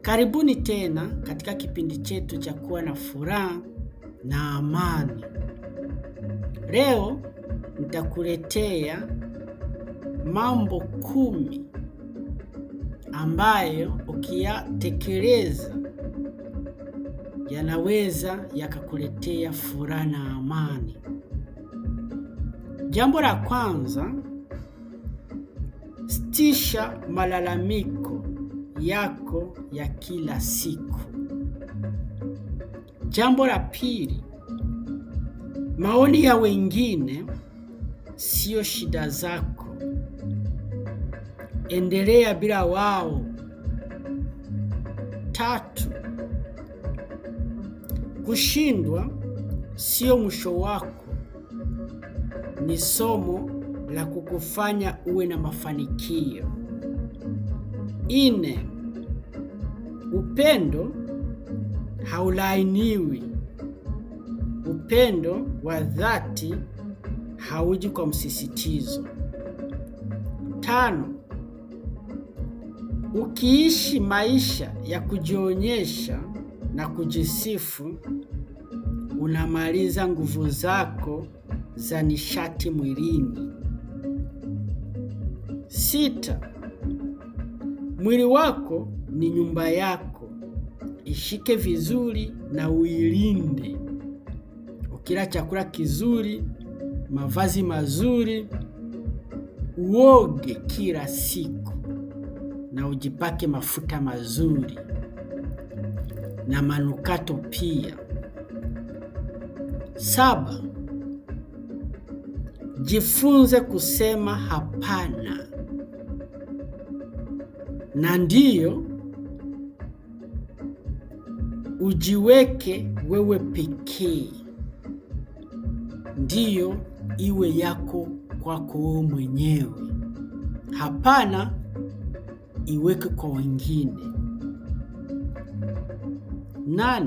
Karibuni tena katika kipindi chetu cha kuwa na furaha na amani. Leo nitakuletea mambo 10 ambayo ukiyatekeleza yanaweza yakakuletea furaha na amani. Jambo la kwanza, sitisha malalamiko yako ya kila siku. Jambo la pili, maoni ya wengine sio shida zako. Endelea bila wao. 3, kushindwa sio mwisho wako. Ni somo la kukufanya uwe na mafanikio. 4, upendo haulainiwi. Upendo wa dhati hauji kwa msisitizo. 5, ukiishi maisha ya kujionyesha na kujisifu, unamaliza nguvu zako za nishati mwilini. 6, mwili wako ni nyumba yako. Ishike vizuri na uilinde. Ukila chakula kizuri, mavazi mazuri, uoge kila siku na ujipake mafuta mazuri na manukato pia. 7, jifunze kusema hapana na ndiyo. Ujiweke wewe pekee, ndiyo iwe yako kwako wewe mwenyewe. Hapana iweke kwa wengine. 8,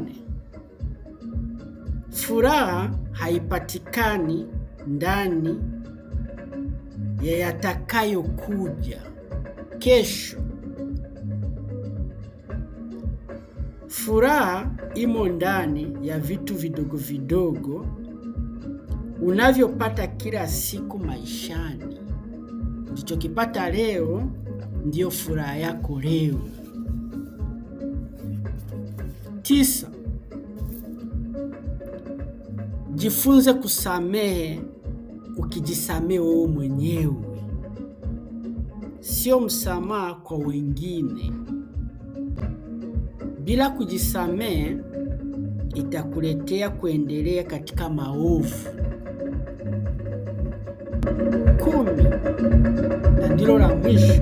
furaha haipatikani ndani ya yatakayokuja kesho. Furaha imo ndani ya vitu vidogo vidogo unavyopata kila siku maishani. Ulichokipata leo ndio furaha yako leo. 9, jifunze kusamehe ukijisamehe wewe mwenyewe, sio msamaha kwa wengine. Bila kujisamehe itakuletea kuendelea katika maovu. 10, na ndilo la mwisho,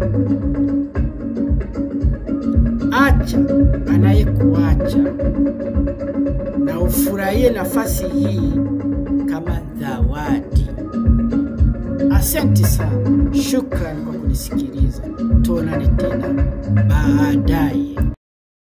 acha anayekuacha na ufurahie nafasi hii kama zawadi. Asante sana. Shukrani kwa kunisikiliza. Tuonane tena baadaye.